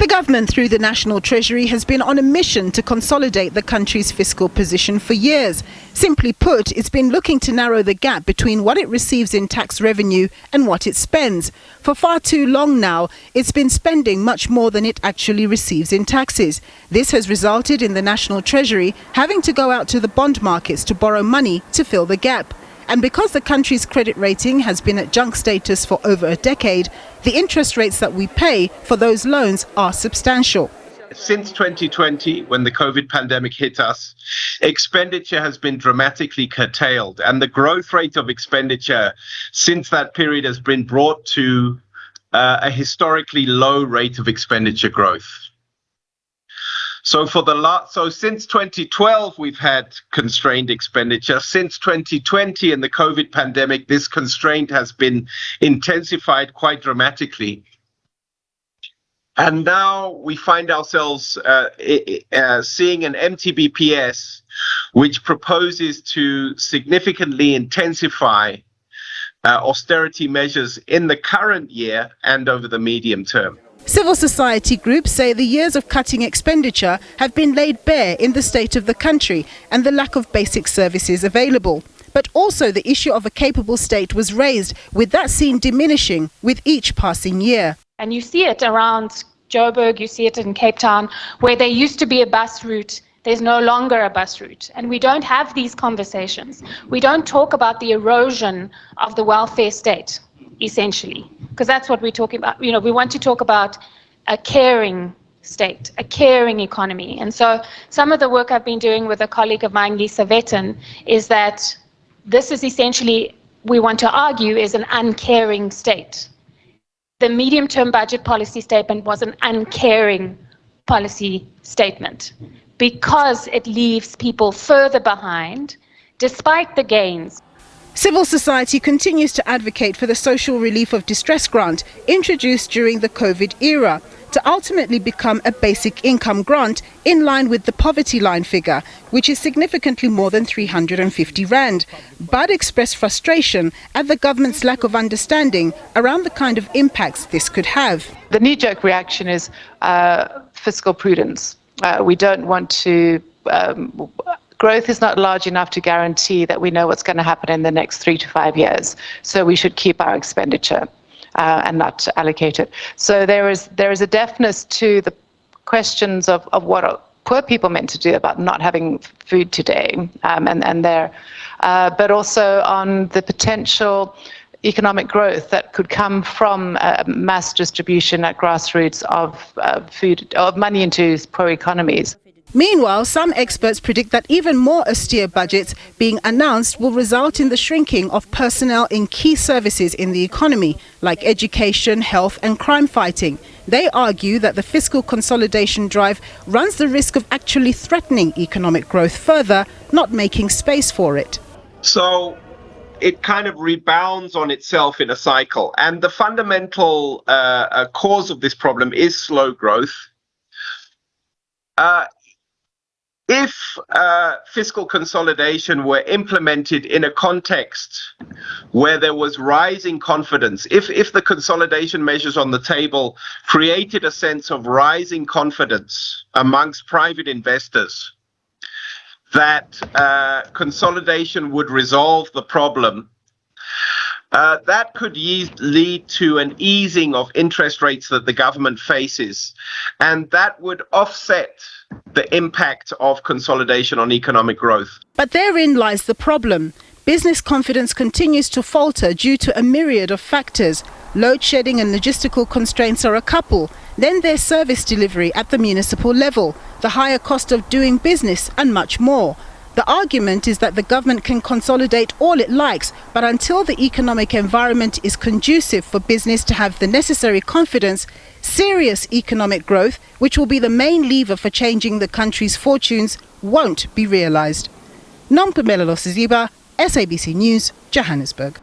The government, through the National Treasury, has been on a mission to consolidate the country's fiscal position for years. Simply put, it's been looking to narrow the gap between what it receives in tax revenue and what it spends. For far too long now, it's been spending much more than it actually receives in taxes. This has resulted in the National Treasury having to go out to the bond markets to borrow money to fill the gap. And because the country's credit rating has been at junk status for over a decade, the interest rates that we pay for those loans are substantial. Since 2020, when the COVID pandemic hit us, expenditure has been dramatically curtailed, and the growth rate of expenditure since that period has been brought to a historically low rate of expenditure growth. So since 2012, we've had constrained expenditure. Since 2020 and the COVID pandemic, this constraint has been intensified quite dramatically. And now we find ourselves seeing an MTBPS, which proposes to significantly intensify austerity measures in the current year and over the medium term. Civil society groups say the years of cutting expenditure have been laid bare in the state of the country and the lack of basic services available. But also the issue of a capable state was raised, with that seen diminishing with each passing year. And you see it around Joburg, you see it in Cape Town, where there used to be a bus route. There's no longer a bus route. And we don't have these conversations. We don't talk about the erosion of the welfare state, essentially, because that's what we're talking about. We want to talk about a caring state, a caring economy. And so some of the work I've been doing with a colleague of mine, Lisa Vetten, is that this is essentially, we want to argue, is an uncaring state. The medium-term budget policy statement was an uncaring policy statement because it leaves people further behind, despite the gains. Civil society continues to advocate for the Social Relief of Distress grant introduced during the COVID era to ultimately become a basic income grant in line with the poverty line figure, which is significantly more than 350 rand, but expressed frustration at the government's lack of understanding around the kind of impacts this could have. The knee-jerk reaction is fiscal prudence. We don't want to... Growth is not large enough to guarantee that we know what's going to happen in the next 3 to 5 years. So we should keep our expenditure and not allocate it. So there is a deafness to the questions of what are poor people meant to do about not having food today, but also on the potential economic growth that could come from mass distribution at grassroots of money into poor economies. Meanwhile, some experts predict that even more austere budgets being announced will result in the shrinking of personnel in key services in the economy, like education, health and crime fighting. They argue that the fiscal consolidation drive runs the risk of actually threatening economic growth further, not making space for it. So it kind of rebounds on itself in a cycle. And the fundamental cause of this problem is slow growth. If fiscal consolidation were implemented in a context where there was rising confidence, if the consolidation measures on the table created a sense of rising confidence amongst private investors that consolidation would resolve the problem, that could lead to an easing of interest rates that the government faces, and that would offset the impact of consolidation on economic growth. But therein lies the problem. Business confidence continues to falter due to a myriad of factors. Load shedding and logistical constraints are a couple. Then there's service delivery at the municipal level, the higher cost of doing business and much more. The argument is that the government can consolidate all it likes, but until the economic environment is conducive for business to have the necessary confidence, serious economic growth, which will be the main lever for changing the country's fortunes, won't be realised. Nompumelelo Siziba, SABC News, Johannesburg.